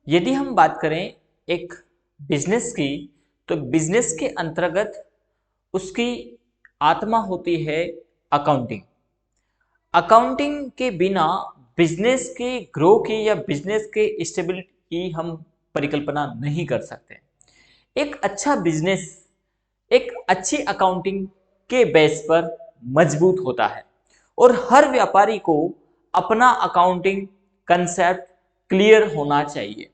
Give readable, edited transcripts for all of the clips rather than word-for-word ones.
यदि हम बात करें एक बिजनेस की, तो बिजनेस के अंतर्गत उसकी आत्मा होती है अकाउंटिंग। अकाउंटिंग के बिना बिजनेस के ग्रो की या बिजनेस के स्टेबिलिटी की हम परिकल्पना नहीं कर सकते। एक अच्छा बिजनेस एक अच्छी अकाउंटिंग के बेस पर मजबूत होता है और हर व्यापारी को अपना अकाउंटिंग कंसेप्ट क्लियर होना चाहिए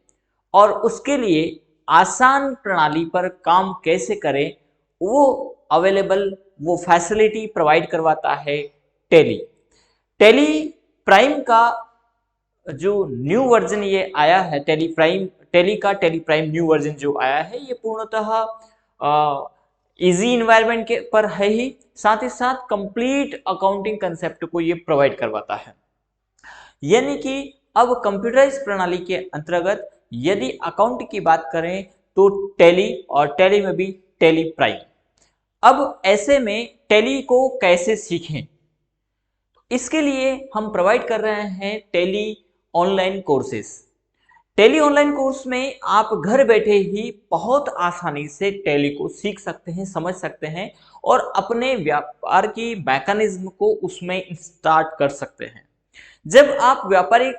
और उसके लिए आसान प्रणाली पर काम कैसे करें वो अवेलेबल, वो फैसिलिटी प्रोवाइड करवाता है टेली। टेली प्राइम का जो न्यू वर्जन ये आया है, टेली का टेली प्राइम न्यू वर्जन जो आया है, ये पूर्णतः इजी इन्वायरमेंट के पर है ही, साथ ही साथ कंप्लीट अकाउंटिंग कंसेप्ट को ये प्रोवाइड करवाता है। यानी कि अब कंप्यूटराइज प्रणाली के अंतर्गत यदि अकाउंट की बात करें तो टेली, और टेली में भी टेली प्राइम। अब ऐसे में टेली को कैसे सीखें, इसके लिए हम प्रोवाइड कर रहे हैं Tally online courses. Tally online course में आप घर बैठे ही बहुत आसानी से टेली को सीख सकते हैं, समझ सकते हैं और अपने व्यापार की मैकेनिज्म को उसमें स्टार्ट कर सकते हैं। जब आप व्यापारिक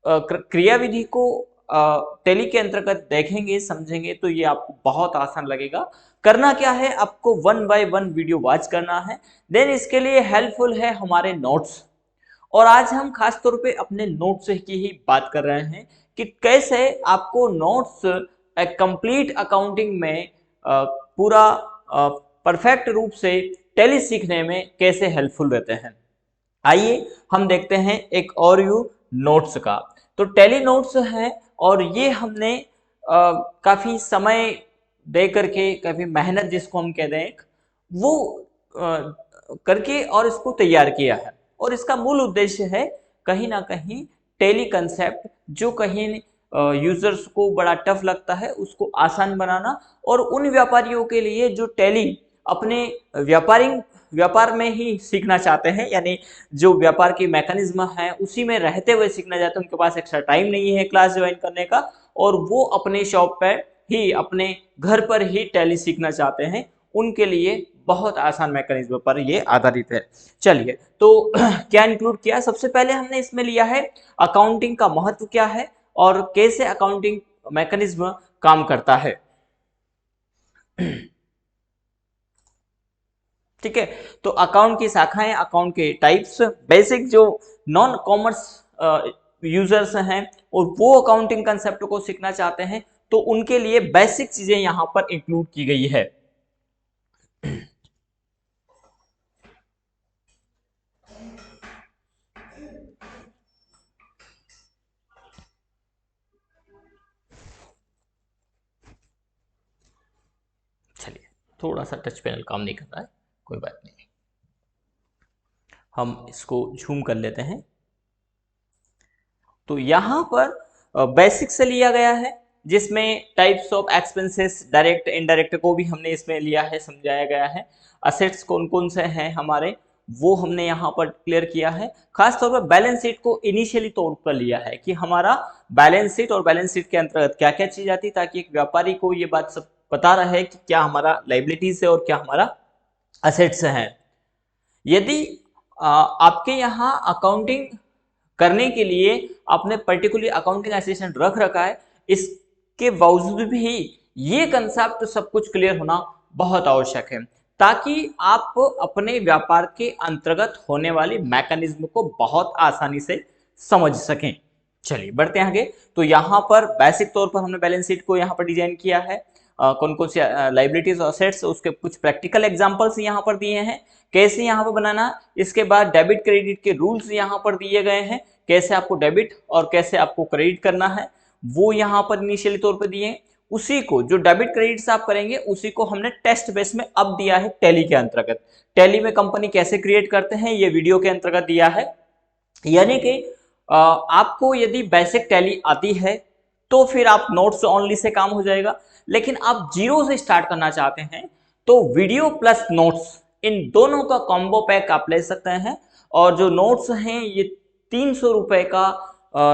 क्रियाविधि को टेली के अंतर्गत देखेंगे, समझेंगे, तो ये आपको बहुत आसान लगेगा। करना क्या है, आपको 1 बाय 1 वीडियो वॉच करना है। देन इसके लिए हेल्पफुल है हमारे नोट्स, और आज हम खास तौर पे अपने नोट्स की ही बात कर रहे हैं कि कैसे आपको नोट्स कंप्लीट अकाउंटिंग में पूरा परफेक्ट रूप से टेली सीखने में कैसे हेल्पफुल रहते हैं। आइए हम देखते हैं एक और यू नोट्स का। तो टेली नोट्स है और ये हमने काफी समय दे करके, काफी मेहनत जिसको हम कहते हैं वो करके और इसको तैयार किया है। और इसका मूल उद्देश्य है कहीं ना कहीं टेली कंसेप्ट जो कहीं यूजर्स को बड़ा टफ लगता है उसको आसान बनाना, और उन व्यापारियों के लिए जो टेली अपने व्यापार में ही सीखना चाहते हैं, यानी जो व्यापार की मैकेनिज्म है उसी में रहते हुए सीखना चाहते हैं, उनके पास एक्स्ट्रा टाइम नहीं है क्लास ज्वाइन करने का और वो अपने शॉप पर ही, अपने घर पर ही टैली सीखना चाहते हैं, उनके लिए बहुत आसान मैकेनिज्म पर ये आधारित है। चलिए, तो क्या इंक्लूड किया, सबसे पहले हमने इसमें लिया है अकाउंटिंग का महत्व क्या है और कैसे अकाउंटिंग मैकेनिज्म काम करता है। ठीक है, तो अकाउंट की शाखाएं, अकाउंट के टाइप्स, बेसिक जो नॉन कॉमर्स यूजर्स हैं और वो अकाउंटिंग कंसेप्ट को सीखना चाहते हैं तो उनके लिए बेसिक चीजें यहां पर इंक्लूड की गई है। चलिए, थोड़ा सा टच पैनल काम नहीं कर रहा है, कोई बात नहीं, हम इसको झूम कर लेते हैं। तो यहां पर बेसिक से लिया गया है जिसमें types of expenses, direct indirect को भी हमने इसमें लिया है, समझाया गया है। असेट्स कौन कौन से हैं हमारे वो हमने यहाँ पर क्लियर किया है। खास तौर पर बैलेंस शीट को इनिशियली तौर पर लिया है कि हमारा बैलेंस शीट और बैलेंस शीट के अंतर्गत क्या क्या चीज आती है, ताकि एक व्यापारी को ये बात सब पता रहे कि क्या हमारा लाइबिलिटीज है और क्या हमारा असेट्स है। यदि आपके यहाँ अकाउंटिंग करने के लिए आपने पर्टिकुलर अकाउंटिंग असिस्टेंट रख रखा है, इसके बावजूद भी ये कंसेप्ट सब कुछ क्लियर होना बहुत आवश्यक है ताकि आप अपने व्यापार के अंतर्गत होने वाली मैकेनिज्म को बहुत आसानी से समझ सकें। चलिए बढ़ते हैं आगे। तो यहाँ पर बेसिक तौर पर हमने बैलेंस शीट को यहाँ पर डिजाइन किया है, कौन कौन सी लाइबिलिटीज और असेट्स, उसके कुछ प्रैक्टिकल एग्जांपल्स यहाँ पर दिए हैं कैसे यहाँ पर बनाना। इसके बाद डेबिट क्रेडिट के रूल्स यहाँ पर दिए गए हैं, कैसे आपको डेबिट और कैसे आपको क्रेडिट करना है वो यहाँ पर इनिशियली तौर पर दिए हैं। उसी को जो डेबिट क्रेडिट से आप करेंगे उसी को हमने टेस्ट बेस में अब दिया है टैली के अंतर्गत। टैली में कंपनी कैसे क्रिएट करते हैं ये वीडियो के अंतर्गत दिया है। यानी कि आपको यदि बेसिक टैली आती है तो फिर आप नोट्स ओनली से काम हो जाएगा, लेकिन आप जीरो से स्टार्ट करना चाहते हैं तो वीडियो प्लस नोट्स इन दोनों का कॉम्बो पैक आप ले सकते हैं। और जो नोट्स हैं ये 300 रुपए का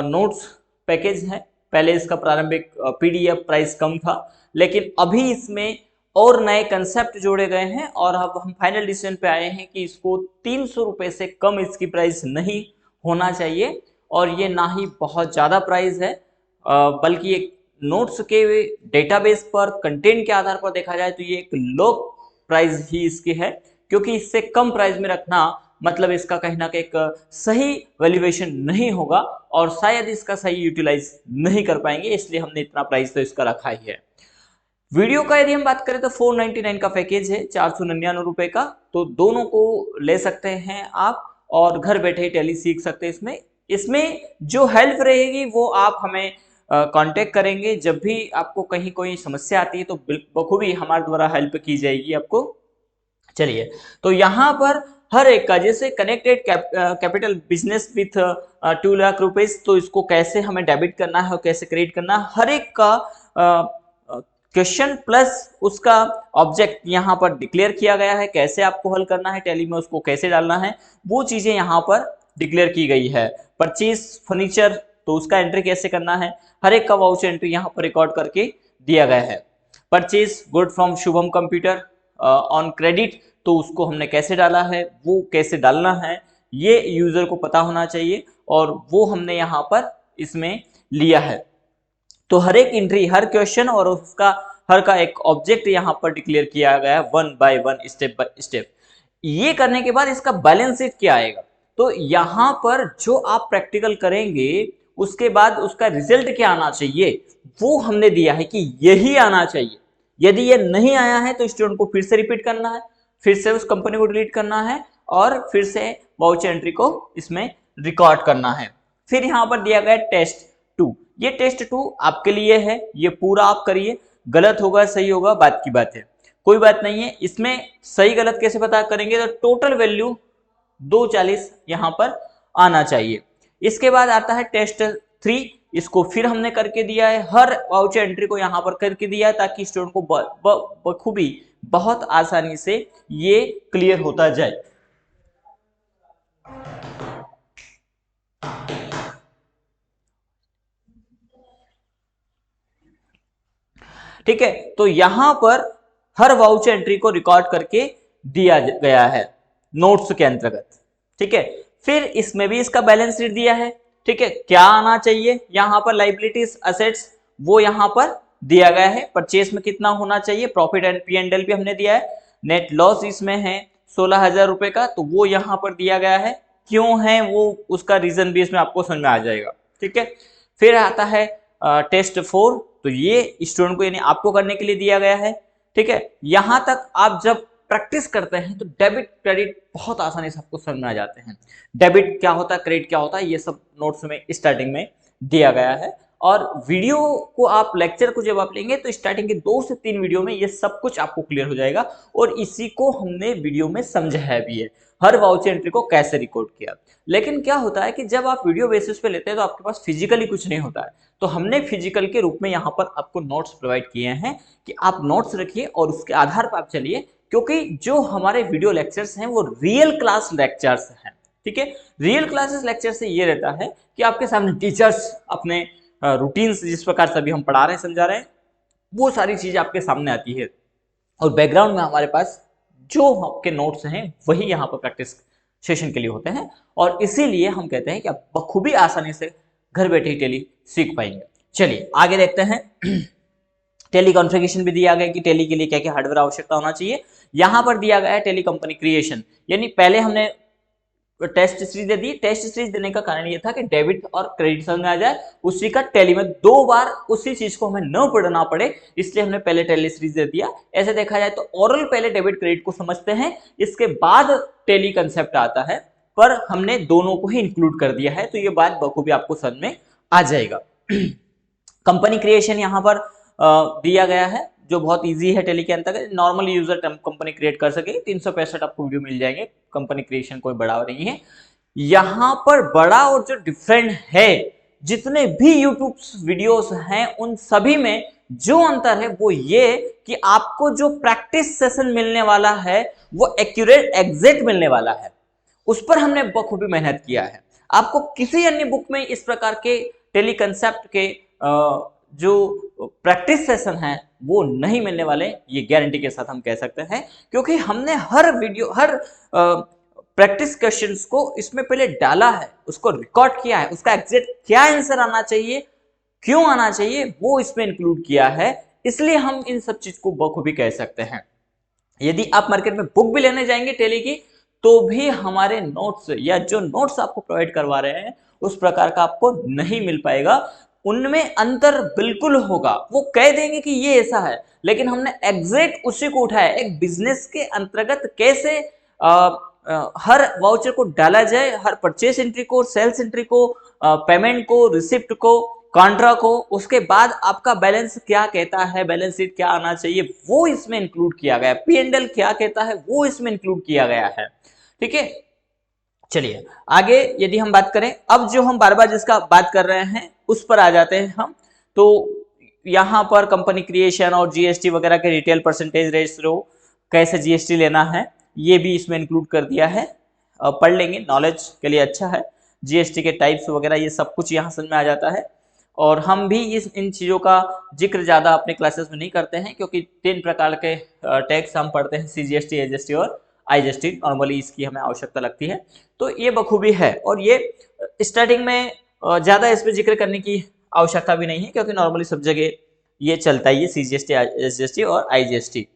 नोट्स पैकेज है, पहले इसका प्रारंभिक PDF प्राइस कम था, लेकिन अभी इसमें और नए कंसेप्ट जोड़े गए हैं और अब हम फाइनल डिसीजन पे आए हैं कि इसको 300 रुपए से कम इसकी प्राइस नहीं होना चाहिए, और ये ना ही बहुत ज़्यादा प्राइस है, बल्कि एक नोट्स के डेटाबेस पर कंटेंट के आधार पर देखा जाए तो ये एक लो प्राइस ही इसकी है, क्योंकि इससे कम प्राइस में रखना मतलब इसका कहीं ना कहीं एक सही वैल्यूएशन नहीं होगा और शायद इसका सही यूटिलाइज नहीं कर पाएंगे, इसलिए हमने इतना प्राइस तो इसका रखा ही है। वीडियो का यदि हम बात करें तो 499 का पैकेज है, 499 रुपए का, तो दोनों को ले सकते हैं आप और घर बैठे ही टैली सीख सकते हैं। इसमें जो हेल्प रहेगी वो आप हमें कांटेक्ट करेंगे जब भी आपको कहीं कोई समस्या आती है, तो बखूबी हमारे द्वारा हेल्प की जाएगी आपको। चलिए, तो यहाँ पर हर एक का, जैसे connected capital business with 2 lakh rupees, तो इसको कैसे हमें डेबिट करना है और कैसे क्रेडिट करना है, हर एक का क्वेश्चन प्लस उसका ऑब्जेक्ट यहाँ पर डिक्लेयर किया गया है, कैसे आपको हल करना है टैली में, उसको कैसे डालना है, वो चीजें यहाँ पर डिक्लेयर की गई है। परचेज फर्नीचर, तो उसका एंट्री कैसे करना है, हर एक का वाउचर एंट्री यहाँ पर रिकॉर्ड करके दिया गया है। Purchase good from Shubham computer on credit, तो उसको हमने कैसे डाला है, वो कैसे डालना है, ये यूजर को पता होना चाहिए और वो हमने यहाँ पर इसमें लिया है। तो हर एक एंट्री, हर क्वेश्चन और उसका हर का एक ऑब्जेक्ट यहाँ पर डिक्लेयर किया गया है 1 बाय 1 स्टेप बाय स्टेप। ये करने के बाद इसका बैलेंस शीट क्या आएगा, तो यहाँ पर जो आप प्रैक्टिकल करेंगे उसके बाद उसका रिजल्ट क्या आना चाहिए वो हमने दिया है कि यही आना चाहिए। यदि ये नहीं आया है तो स्टूडेंट को फिर से रिपीट करना है, फिर से उस कंपनी को डिलीट करना है और फिर से वाउचर एंट्री को इसमें रिकॉर्ड करना है। फिर यहाँ पर दिया गया टेस्ट 2, ये टेस्ट 2 आपके लिए है, ये पूरा आप करिए, गलत होगा सही होगा बात की बात है, कोई बात नहीं है। इसमें सही गलत कैसे पता करेंगे, तो टोटल वैल्यू 240 यहाँ पर आना चाहिए। इसके बाद आता है टेस्ट 3, इसको फिर हमने करके दिया है, हर वाउचर एंट्री को यहाँ पर करके दिया है ताकि स्टूडेंट को बखूबी बहुत आसानी से ये क्लियर होता जाए। ठीक है, तो यहां पर हर वाउचर एंट्री को रिकॉर्ड करके दिया गया है नोट्स के अंतर्गत। ठीक है, फिर इसमें भी इसका बैलेंस शीट दिया है। ठीक है, क्या आना चाहिए यहां पर, लाइबिलिटीज असेट्स वो यहां पर दिया गया है, परचेस में कितना होना चाहिए, प्रॉफिट एंड P&L भी हमने दिया है, नेट लॉस इसमें है 16,000 रुपए का, तो वो यहां पर दिया गया है, क्यों है वो उसका रीजन भी इसमें आपको समझ में आ जाएगा। ठीक है, फिर आता है टेस्ट 4, तो ये स्टूडेंट को यानी आपको करने के लिए दिया गया है। ठीक है, यहां तक आप जब प्रैक्टिस करते हैं तो डेबिट क्रेडिट बहुत आसानी से आपको समझ में आ जाते हैं, डेबिट क्या होता है क्रेडिट क्या होता है, ये सब नोट्स में स्टार्टिंग में दिया गया है। और वीडियो को आप लेक्चर को जब आप लेंगे तो स्टार्टिंग के 2 से 3 वीडियो में ये सब कुछ आपको क्लियर हो जाएगा और इसी को हमने वीडियो में समझाया भी है, हर वाउचर एंट्री को कैसे रिकॉर्ड किया। लेकिन क्या होता है कि जब आप वीडियो बेसिस पे लेते हैं तो आपके पास फिजिकली कुछ नहीं होता है, तो हमने फिजिकल के रूप में यहाँ पर आपको नोट्स प्रोवाइड किए हैं कि आप नोट्स रखिए और उसके आधार पर आप चलिए, क्योंकि जो हमारे वीडियो लेक्चर्स हैं वो रियल क्लास लेक्चर्स हैं। ठीक है, रियल क्लासेस लेक्चर से ये रहता है कि आपके सामने टीचर्स अपने रूटीन्स जिस प्रकार से अभी हम पढ़ा रहे हैं समझा रहे हैं वो सारी चीजें आपके सामने आती है और बैकग्राउंड में हमारे पास जो आपके नोट्स हैं वही यहाँ पर प्रैक्टिस सेशन के लिए होते हैं, और इसीलिए हम कहते हैं कि आप बखूबी आसानी से घर बैठे ही टैली सीख पाएंगे। चलिए आगे देखते हैं। टैली कॉन्फ़िगरेशन भी दिया गया कि टैली के लिए क्या क्या हार्डवेयर आवश्यकता होना चाहिए। यहाँ पर दिया गया है टैली कंपनी क्रिएशन, यानी पहले हमने टेस्ट सीरीज दे दी, टेस्ट सीरीज देने का कारण ये था कि डेबिट और क्रेडिट समझ में आ जाए, उसी का टैली में 2 बार उसी चीज को हमें न पढ़ना पड़े, इसलिए हमने पहले टैली सीरीज दे दिया। ऐसे देखा जाए तो ओरल पहले डेबिट क्रेडिट को समझते हैं, इसके बाद टैली कंसेप्ट आता है, पर हमने दोनों को ही इंक्लूड कर दिया है, तो ये बात बखूबी आपको समझ में आ जाएगा। कंपनी क्रिएशन यहाँ पर दिया गया है जो बहुत इजी है टैली के अंतर्गत, नॉर्मल यूजर कंपनी क्रिएट कर सके। 365 आपको वीडियो मिल जाएंगे, कंपनी क्रिएशन कोई बड़ा नहीं है। यहाँ पर बड़ा और जो डिफरेंट है, जितने भी यूट्यूब वीडियोस हैं उन सभी में जो अंतर है वो ये कि आपको जो प्रैक्टिस सेशन मिलने वाला है वो एक्यूरेट एग्जैक्ट मिलने वाला है, उस पर हमने बखूबी मेहनत किया है। आपको किसी अन्य बुक में इस प्रकार के टैली कंसेप्ट के जो प्रैक्टिस सेशन है वो नहीं मिलने वाले, ये गारंटी के साथ हम कह सकते हैं, क्योंकि हमने हर वीडियो, हर प्रैक्टिस क्वेश्चंस को इसमें पहले डाला है, उसको रिकॉर्ड किया है, उसका एग्जैक्ट क्या आंसर आना चाहिए, क्यों आना चाहिए, वो इसमें इंक्लूड किया है। इसलिए हम इन सब चीज को बखूबी कह सकते हैं। यदि आप मार्केट में बुक भी लेने जाएंगे टैली की, तो भी हमारे नोट्स या जो नोट्स आपको प्रोवाइड करवा रहे हैं उस प्रकार का आपको नहीं मिल पाएगा। उनमें अंतर बिल्कुल होगा, वो कह देंगे कि ये ऐसा है, लेकिन हमने एग्जैक्ट उसी को उठाया। एक बिजनेस के अंतर्गत कैसे हर वाउचर को डाला जाए, हर परचेस एंट्री को, सेल्स एंट्री को, पेमेंट को, रिसिप्ट को, कॉन्ट्रा को, उसके बाद आपका बैलेंस क्या कहता है, बैलेंस शीट क्या आना चाहिए, वो इसमें इंक्लूड किया गया है। P&L क्या कहता है वो इसमें इंक्लूड किया गया है। ठीक है, चलिए आगे यदि हम बात करें, अब जो हम बार बार जिसका बात कर रहे हैं उस पर आ जाते हैं हम। तो यहां पर कंपनी क्रिएशन और जीएसटी वगैरह के रिटेल परसेंटेज रेशियो, कैसे जीएसटी लेना है, ये भी इसमें इंक्लूड कर दिया है। पढ़ लेंगे, नॉलेज के लिए अच्छा है। जीएसटी के टाइप्स वगैरह ये सब कुछ यहाँ समझ में आ जाता है। और हम भी इन चीज़ों का जिक्र ज़्यादा अपने क्लासेस में नहीं करते हैं, क्योंकि 3 प्रकार के टैक्स हम पढ़ते हैं, सीजीएसटी, एजीएसटी और आईजीएसटी। नॉर्मली इसकी हमें आवश्यकता लगती है, तो ये बखूबी है। और ये स्टार्टिंग में ज़्यादा इस पर जिक्र करने की आवश्यकता भी नहीं है, क्योंकि नॉर्मली सब जगह ये चलता ही है, सीजीएसटी, एजीएसटी और आईजीएसटी।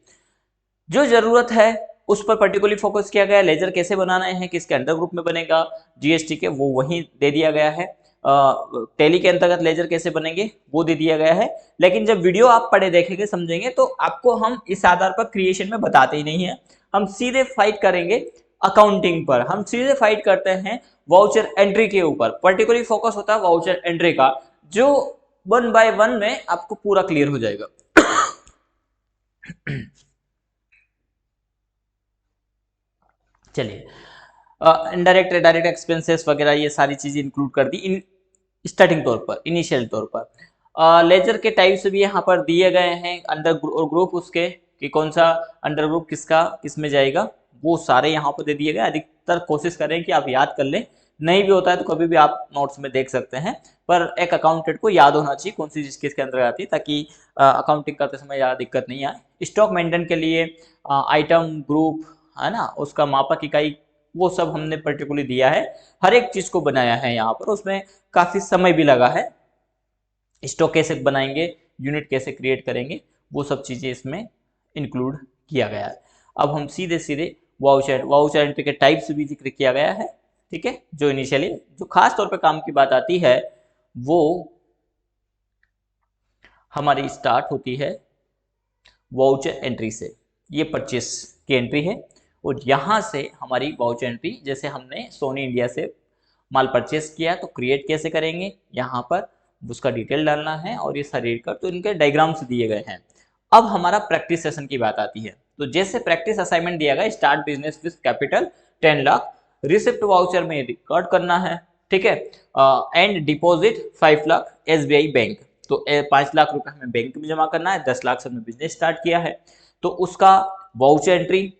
जो ज़रूरत है उस पर पर्टिकुलरली फोकस किया गया है। लेजर कैसे बनाना है, किसके अंडर ग्रुप में बनेगा, जीएसटी के, वो वहीं दे दिया गया है। टैली के अंतर्गत लेजर कैसे बनेंगे वो दे दिया गया है। लेकिन जब वीडियो आप पढ़े देखेंगे समझेंगे, तो आपको हम इस आधार पर क्रिएशन में बताते ही नहीं है, हम सीधे फाइट करेंगे अकाउंटिंग पर। हम सीधे फाइट करते हैं वाउचर एंट्री के ऊपर, पर्टिकुलरली फोकस होता है वाउचर एंट्री का, जो 1 बाय 1 में आपको पूरा क्लियर हो जाएगा। चलिए, इनडायरेक्ट डायरेक्ट एक्सपेंसेस वगैरह ये सारी चीजें इंक्लूड कर दी इन स्टार्टिंग तौर पर, इनिशियल तौर पर। लेजर के टाइप्स भी यहाँ पर दिए गए हैं, अंडर ग्रुप उसके कि कौन सा अंडर ग्रुप किसका किस में जाएगा, वो सारे यहाँ पर दे दिए गए। अधिकतर कोशिश करें कि आप याद कर लें, नहीं भी होता है तो कभी भी आप नोट्स में देख सकते हैं, पर एक अकाउंटेंट को याद होना चाहिए कौन सी चीज किसके अंदर आती है, ताकि अकाउंटिंग करते समय ज़्यादा दिक्कत नहीं आए। स्टॉक मेंटेन के लिए आइटम ग्रुप है ना, उसका मापक इकाई, वो सब हमने पर्टिकुलरली दिया है, हर एक चीज को बनाया है यहाँ पर। उसमें काफी समय भी लगा है। स्टॉक कैसे बनाएंगे, यूनिट कैसे क्रिएट करेंगे, वो सब चीजें इसमें इंक्लूड किया गया है। अब हम सीधे सीधे वाउचर एंट्री के टाइप्स भी जिक्र किया गया है। ठीक है, जो इनिशियली जो खास तौर पे काम की बात आती है वो हमारी स्टार्ट होती है वाउचर एंट्री से। ये परचेस की एंट्री है, और यहाँ से हमारी वाउचर एंट्री, जैसे हमने सोनी इंडिया से माल परचेस किया तो क्रिएट कैसे करेंगे, यहाँ पर उसका डिटेल डालना है, और ये सारे रेट कर, तो इनके डायग्राम्स दिए गए हैं। अब हमारा प्रैक्टिस सेशन की बात आती है। तो जैसे प्रैक्टिस असाइनमेंट दिया गया, start business with capital 10 lakh, receipt voucher में रिकॉर्ड करना है। ठीक है, and deposit 5 lakh SBI bank, तो 5 लाख रुपए हमें बैंक में जमा करना है, 10 लाख से हमने बिजनेस स्टार्ट किया है, तो उसका वाउचर एंट्री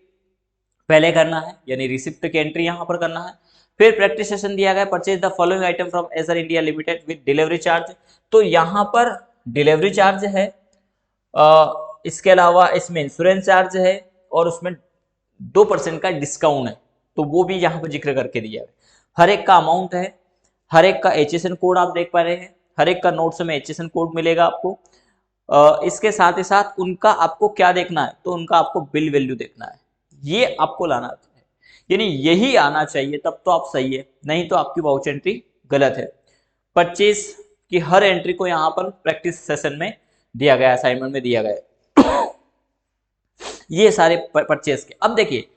पहले करना है, यानी रिसिप्ट की एंट्री यहाँ पर करना है। फिर प्रैक्टिस सेशन दिया गया, purchase the following item from Acer India limited with delivery charge, तो यहाँ पर डिलीवरी चार्ज है, इसके अलावा इसमें इंश्योरेंस चार्ज है, और उसमें 2% का डिस्काउंट है, तो वो भी यहाँ पर जिक्र करके दिया है। हर एक का अमाउंट है, हर एक का HSN कोड आप देख पा रहे हैं, हर एक का नोट्स में HSN कोड मिलेगा आपको। इसके साथ ही साथ उनका आपको क्या देखना है, तो उनका आपको बिल वैल्यू देखना है, ये आपको लाना है, यानी यही आना चाहिए, तब तो आप सही है, नहीं तो आपकी वाउचर एंट्री गलत है। परचेज की हर एंट्री को यहाँ पर प्रैक्टिस सेशन में दिया गया, असाइनमेंट में दिया गया। ये सारे परचेज के। अब देखिए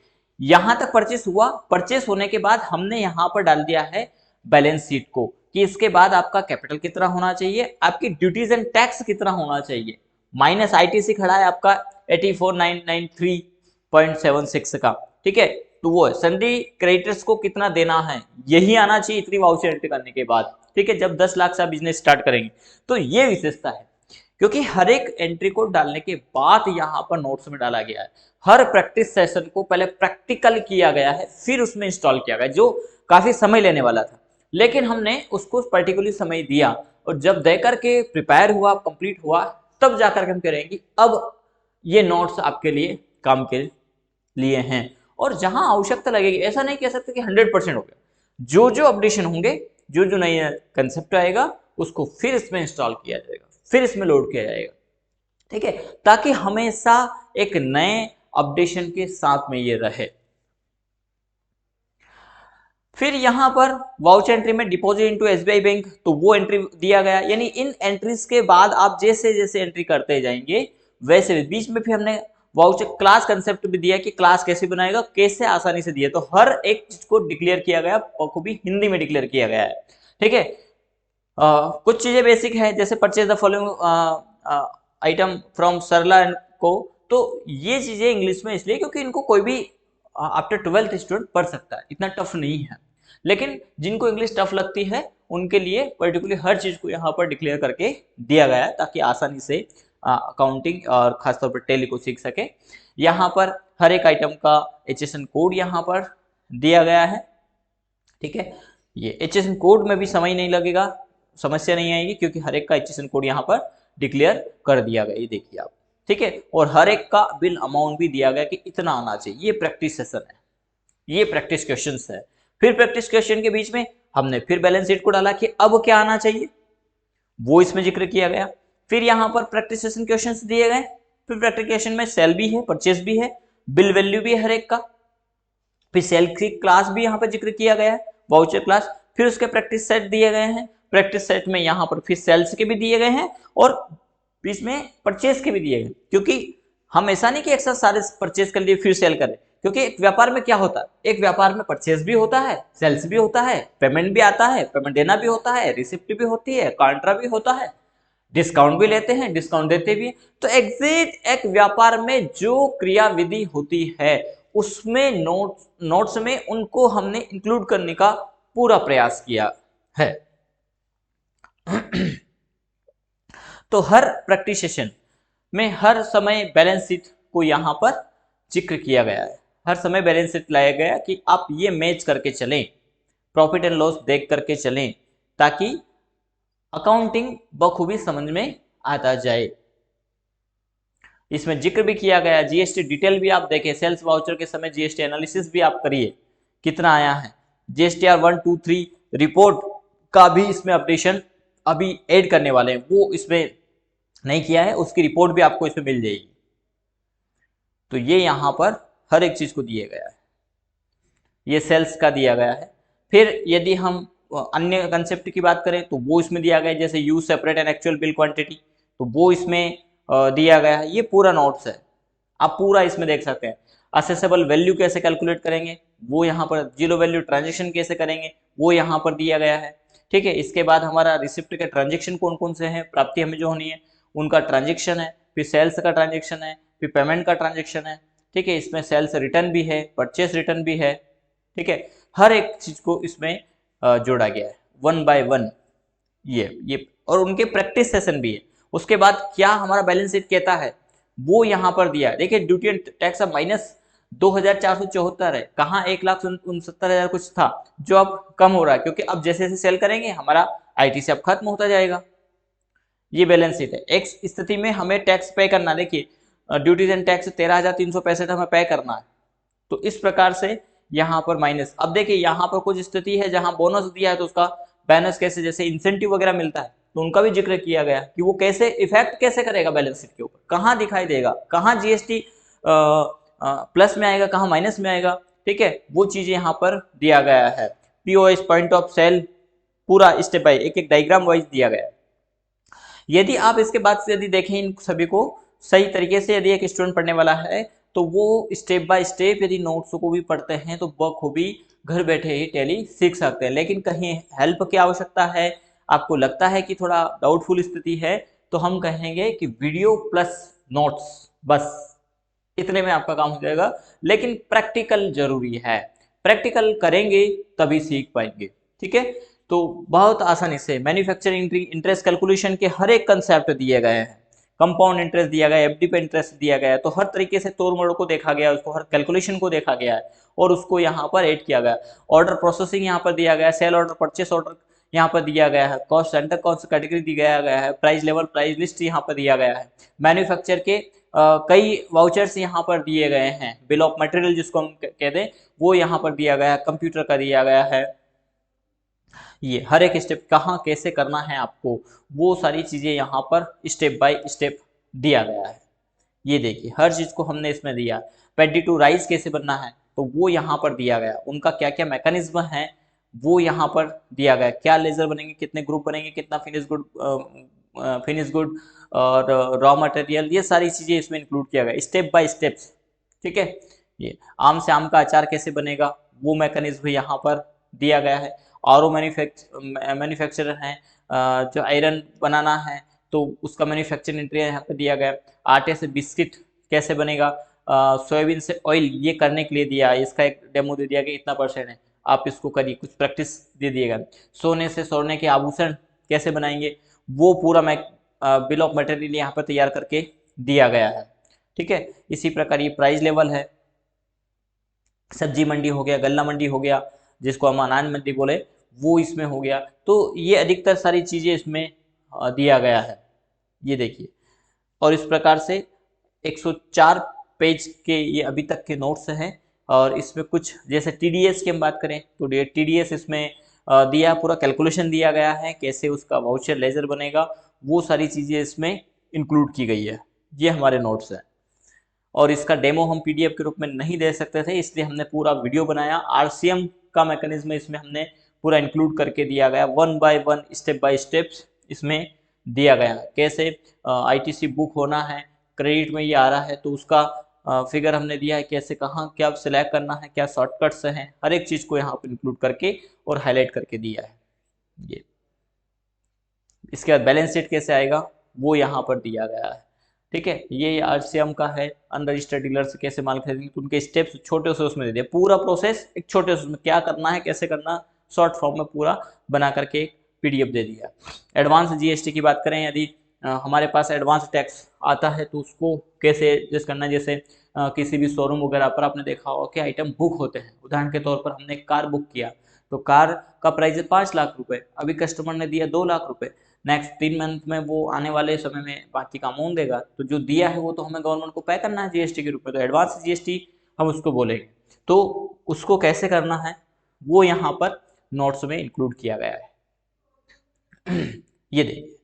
यहां तक परचेस हुआ, परचेस होने के बाद हमने यहां पर डाल दिया है बैलेंस शीट को, कि इसके बाद आपका कैपिटल कितना होना चाहिए, आपकी ड्यूटीज एंड टैक्स कितना होना चाहिए। माइनस आईटीसी खड़ा है आपका 84,993.76 का, ठीक है, तो वो है। सन्डी क्रेडिटर्स को कितना देना है, यही आना चाहिए इतनी वाउचर एंट्री करने के बाद। ठीक है, जब 10 लाख से बिजनेस स्टार्ट करेंगे, तो ये विशेषता है, क्योंकि हर एक एंट्री को डालने के बाद यहाँ पर नोट्स में डाला गया है। हर प्रैक्टिस सेशन को पहले प्रैक्टिकल किया गया है, फिर उसमें इंस्टॉल किया गया, जो काफी समय लेने वाला था, लेकिन हमने उसको पर्टिकुलर समय दिया और जब दे करके प्रिपेयर हुआ, कंप्लीट हुआ, तब जाकर के हम करेंगे अब ये नोट्स आपके लिए काम के लिए हैं। और जहां आवश्यकता लगेगी, ऐसा नहीं कह सकते कि 100% हो गया, जो जो अपडेशन होंगे, जो जो नया कंसेप्ट आएगा उसको फिर इसमें इंस्टॉल किया जाएगा, फिर इसमें लोड किया जाएगा, ठीक है, ताकि हमेशा एक नए अपडेशन के साथ में ये रहे। फिर यहां पर वाउचर एंट्री में डिपॉजिट इनटू एसबीआई बैंक, तो वो एंट्री दिया गया, यानी इन एंट्रीज के बाद आप जैसे जैसे एंट्री करते जाएंगे वैसे बीच में फिर हमने वाउचर क्लास कंसेप्ट भी दिया कि क्लास कैसे बनाएगा, कैसे आसानी से दिया, तो हर एक चीज को डिक्लेयर किया गया, को भी हिंदी में डिक्लेयर किया गया है, ठीक है। कुछ चीजें बेसिक है, जैसे purchase the following item from Sarla and co, तो ये चीजें इंग्लिश में इसलिए क्योंकि इनको कोई भी आफ्टर 12th स्टूडेंट पढ़ सकता है, इतना टफ नहीं है, लेकिन जिनको इंग्लिश टफ लगती है उनके लिए पर्टिकुलरली हर चीज को यहाँ पर डिक्लेयर करके दिया गया है ताकि आसानी से अकाउंटिंग और खासतौर पर टैली को सीख सके। यहाँ पर हर एक आइटम का HSN कोड यहाँ पर दिया गया है, ठीक है। ये HSN कोड में भी समय नहीं लगेगा, समस्या नहीं आएगी, क्योंकि हर एक का HSN कोड यहाँ पर डिक्लेयर कर दिया गया, ये देखिए आप, ठीक है। और हर एक का बिल अमाउंट भी दिया गया कि इतना आना चाहिए, ये प्रैक्टिस सेशन है, ये प्रैक्टिस क्वेश्चंस है। फिर प्रैक्टिस क्वेश्चन के बीच में हमने फिर बैलेंस शीट को डाला कि अब क्या आना चाहिए, वो इसमें जिक्र किया गया। फिर यहाँ पर प्रैक्टिस सेशन क्वेश्चंस दिए गए, फिर प्रैक्टिस क्वेश्चन में सेल भी है, परचेस भी है, बिल वैल्यू भी है हर एक का, फिर सेल की क्लास भी यहाँ पर जिक्र किया गया है, वाउचर क्लास, फिर उसके प्रैक्टिस सेट दिए गए हैं, प्रैक्टिस सेट में यहाँ पर फिर सेल्स के भी दिए गए हैं और बीच में परचेस के भी दिए गए, क्योंकि हम ऐसा नहीं कि एक साथ सारे परचेस कर लिए फिर सेल करें, क्योंकि एक व्यापार में क्या होता है, एक व्यापार में परचेस भी होता है, सेल्स भी होता है, पेमेंट भी आता है, पेमेंट देना भी होता है, रिसिप्ट भी होती है, कॉन्ट्रा भी होता है, डिस्काउंट भी लेते हैं, डिस्काउंट देते भी हैं। तो एग्जैक्ट एक व्यापार में जो क्रियाविधि होती है उसमें नोट्स में उनको हमने इंक्लूड करने का पूरा प्रयास किया है। तो हर प्रैक्टिस सेशन में हर समय बैलेंस शीट को यहाँ पर जिक्र किया गया है, हर समय बैलेंस शीट लाया गया कि आप ये मैच करके चलें, प्रॉफिट एंड लॉस देख करके चलें, ताकि अकाउंटिंग बखूबी समझ में आता जाए। इसमें जिक्र भी किया गया, जीएसटी डिटेल भी आप देखें, सेल्स वाउचर के समय जीएसटी एनालिसिस भी आप करिए कितना आया है, जीएसटीआर 1, 2, 3 रिपोर्ट का भी इसमें अपडेशन अभी ऐड करने वाले हैं, वो इसमें नहीं किया है, उसकी रिपोर्ट भी आपको इसमें मिल जाएगी। तो ये यहाँ पर हर एक चीज को दिया गया है, ये सेल्स का दिया गया है। फिर यदि हम अन्य कंसेप्ट की बात करें तो वो इसमें दिया गया है, जैसे use separate and actual bill quantity, तो वो इसमें दिया गया है, ये पूरा नोट्स है, आप पूरा इसमें देख सकते हैं। असेसेबल वैल्यू कैसे कैलकुलेट करेंगे वो यहाँ पर, जीरो वैल्यू ट्रांजेक्शन कैसे करेंगे वो यहाँ पर दिया गया है, ठीक है। इसके बाद हमारा रिसिप्ट के ट्रांजेक्शन कौन कौन से हैं, प्राप्ति हमें जो होनी है उनका ट्रांजेक्शन है, फिर सेल्स का ट्रांजेक्शन है, फिर पेमेंट का ट्रांजेक्शन है, ठीक है। इसमें सेल्स रिटर्न भी है, परचेस रिटर्न भी है, ठीक है। हर एक चीज को इसमें जोड़ा गया है 1 by 1, ये और उनके प्रैक्टिस सेशन भी है। उसके बाद क्या हमारा बैलेंस शीट कहता है वो यहाँ पर दिया है, देखिए ड्यूटी एंड टैक्स अब -2474 है, कहाँ 1,69,000 कुछ था, जो अब कम हो रहा है, क्योंकि अब जैसे जैसे सेल करेंगे हमारा आईटीसी अब खत्म होता जाएगा। ये बैलेंस शीट है। एक स्थिति में हमें टैक्स पे करना, देखिए ड्यूटीज एंड टैक्स 13,365 हमें पे करना है, तो इस प्रकार से यहाँ पर माइनस। अब देखिए यहाँ पर कुछ स्थिति है जहां बोनस दिया है तो उसका बैलेंस कैसे, जैसे इंसेंटिव वगैरह मिलता है तो उनका भी जिक्र किया गया कि वो कैसे इफेक्ट कैसे करेगा बैलेंस शीट के ऊपर, कहाँ दिखाई देगा, कहाँ जीएसटी प्लस में आएगा, कहाँ माइनस में आएगा, ठीक है, वो चीजें यहाँ पर दिया गया है। पीओएस पॉइंट ऑफ सेल पूरा स्टेप बाय एक एक डायग्राम वाइज दिया गया है। यदि आप इसके बाद से यदि देखें इन सभी को सही तरीके से, यदि एक स्टूडेंट पढ़ने वाला है तो वो स्टेप बाय स्टेप यदि नोट्स को भी पढ़ते हैं तो बखूबी घर बैठे ही टैली सीख सकते हैं। लेकिन कहीं हेल्प की आवश्यकता है, आपको लगता है कि थोड़ा डाउटफुल स्थिति है, तो हम कहेंगे कि वीडियो प्लस नोट्स, बस इतने में आपका काम हो जाएगा। लेकिन प्रैक्टिकल जरूरी है, प्रैक्टिकल करेंगे तभी सीख पाएंगे, ठीक है। तो बहुत आसानी से मैन्युफैक्चरिंग इंटरेस्ट कैलकुलेशन के हर एक कंसेप्ट दिए गए हैं, कंपाउंड इंटरेस्ट दिया गया, एफडी पे इंटरेस्ट दिया गया है, तो हर तरीके से तोड़ मोड़ को देखा गया, उसको हर कैलकुलेशन को देखा गया है और उसको यहाँ पर ऐड किया गया। ऑर्डर प्रोसेसिंग यहाँ पर दिया गया, सेल ऑर्डर, परचेस ऑर्डर, यहाँ पर दिया गया है, कॉस्ट सेंटर कॉस्ट कैटेगरी दिया गया है, प्राइस लेवल प्राइस लिस्ट यहाँ पर दिया गया है, मैन्युफैक्चर के कई वाउचर्स यहाँ पर दिए गए हैं, बिल ऑफ मटेरियल जिसको हम कहते हैं वो यहाँ पर दिया गया है, कंप्यूटर का दिया गया है। ये हर एक स्टेप कहाँ कैसे करना है आपको, वो सारी चीज़ें यहाँ पर स्टेप बाय स्टेप दिया गया है। ये देखिए हर चीज़ को हमने इसमें दिया। पैडी टू राइस कैसे बनना है तो वो यहाँ पर दिया गया, उनका क्या क्या मैकेनिज्म है वो यहाँ पर दिया गया, क्या लेजर बनेंगे, कितने ग्रुप बनेंगे, कितना फिनिश गुड और रॉ मटेरियल, ये सारी चीज़ें इसमें इंक्लूड किया गया स्टेप बाय स्टेप्स। ठीक है, ये आम से आम का अचार कैसे बनेगा वो मैकेनिज्म यहाँ पर दिया गया है। और मैन्युफैक्चरर हैं जो आयरन बनाना है तो उसका मैन्युफैक्चरिंग इंटीरियर यहाँ पर दिया गया। आटे से बिस्किट कैसे बनेगा, सोयाबीन से ऑयल ये करने के लिए दिया है, इसका एक डेमो दे दिया कि इतना परसेंट है, आप इसको करिए, कुछ प्रैक्टिस दे दिएगा। सोने से सोने के आभूषण कैसे बनाएंगे वो पूरा मैं बिल ऑफ मटेरियल यहाँ पर तैयार करके दिया गया है। ठीक है, इसी प्रकार ये प्राइस लेवल है, सब्जी मंडी हो गया, गल्ला मंडी हो गया, जिसको हम अनाज मंडी बोले वो इसमें हो गया। तो ये अधिकतर सारी चीज़ें इसमें दिया गया है, ये देखिए। और इस प्रकार से 104 पेज के ये अभी तक के नोट्स हैं। और इसमें कुछ जैसे टीडीएस की हम बात करें तो टीडीएस इसमें दिया, पूरा कैलकुलेशन दिया गया है, कैसे उसका वाउचर लेजर बनेगा वो सारी चीज़ें इसमें इंक्लूड की गई है। ये हमारे नोट्स हैं और इसका डेमो हम पीडीएफ के रूप में नहीं दे सकते थे, इसलिए हमने पूरा वीडियो बनाया। आरसीएम का मैकेनिज्म इसमें हमने पूरा इंक्लूड करके दिया गया, 1 बाय 1 स्टेप बाय स्टेप्स इसमें दिया गया। कैसे आईटीसी बुक होना है, क्रेडिट में ये आ रहा है तो उसका फिगर हमने दिया है, कैसे कहाँ क्या सिलेक्ट करना है, क्या शॉर्टकट्स हैं, हर एक चीज़ को यहाँ पर इंक्लूड करके और हाईलाइट करके दिया है ये। इसके बाद बैलेंस शीट कैसे आएगा वो यहाँ पर दिया गया है। ठीक है, ये आरसीएम का है, अनरजिस्टर्ड डीलर से कैसे माल खरीदेंगे तो उनके स्टेप्स छोटे से उसमें दे दिए, पूरा प्रोसेस एक छोटे से उसमें क्या करना है कैसे करना शॉर्ट फॉर्म में पूरा बना करके एक पीडीएफ दे दिया। एडवांस जीएसटी की बात करें, यदि हमारे पास एडवांस टैक्स आता है तो उसको कैसे एडजस्ट करना है। जैसे किसी भी शोरूम वगैरह पर आपने देखा होगा कि आइटम बुक होते हैं, उदाहरण के तौर पर हमने कार बुक किया तो कार का प्राइस है 5 लाख रुपए, अभी कस्टमर ने दिया 2 लाख रुपए, नेक्स्ट 3 मंथ में वो आने वाले समय में बाकी का अमाउंट देगा, तो जो दिया है वो तो हमें गवर्नमेंट को पे करना है जीएसटी के रूप में, तो एडवांस जीएसटी हम उसको बोलेंगे। तो उसको कैसे करना है वो यहाँ पर नोट्स में इंक्लूड किया गया है। ये देखिए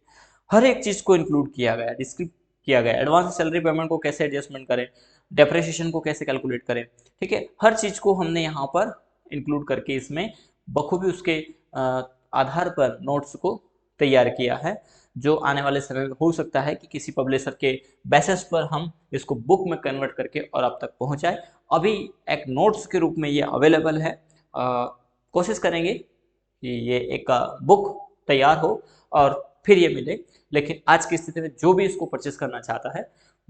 हर एक चीज़ को इंक्लूड किया गया, डिस्क्रिप्ट किया गया, एडवांस सैलरी पेमेंट को कैसे एडजस्टमेंट करें, डेप्रिसिएशन को कैसे कैलकुलेट करें। ठीक है, हर चीज़ को हमने यहाँ पर इंक्लूड करके इसमें बखूबी उसके आधार पर नोट्स को तैयार किया है, जो आने वाले समय में हो सकता है कि किसी पब्लिशर के बेसिस पर हम इसको बुक में कन्वर्ट करके और आप तक पहुंचाए। अभी एक नोट्स के रूप में ये अवेलेबल है, कोशिश करेंगे कि ये एक बुक तैयार हो और फिर ये मिले, लेकिन आज की स्थिति में जो भी इसको परचेस करना चाहता है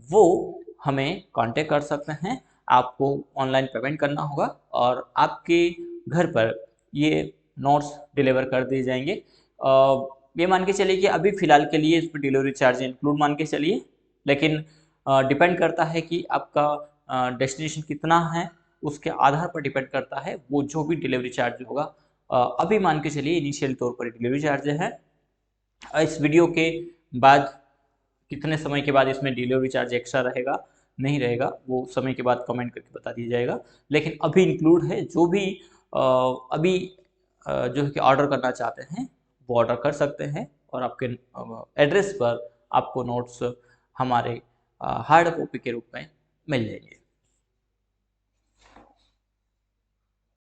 वो हमें कांटेक्ट कर सकते हैं। आपको ऑनलाइन पेमेंट करना होगा और आपके घर पर ये नोट्स डिलीवर कर दिए जाएंगे। ये मान के चलिए कि अभी फ़िलहाल के लिए इस पर डिलीवरी चार्ज इंक्लूड मान के चलिए, लेकिन डिपेंड करता है कि आपका डेस्टिनेशन कितना है, उसके आधार पर डिपेंड करता है वो जो भी डिलीवरी चार्ज होगा। अभी मान के चलिए इनिशियल तौर पर डिलीवरी चार्ज है। इस वीडियो के बाद कितने समय के बाद इसमें डिलीवरी चार्ज एक्स्ट्रा रहेगा नहीं रहेगा वो समय के बाद कमेंट करके बता दिया जाएगा, लेकिन अभी इंक्लूड है। जो भी अभी जो है कि ऑर्डर करना चाहते हैं वो ऑर्डर कर सकते हैं और आपके एड्रेस पर आपको नोट्स हमारे हार्ड कॉपी के रूप में मिल जाएंगे।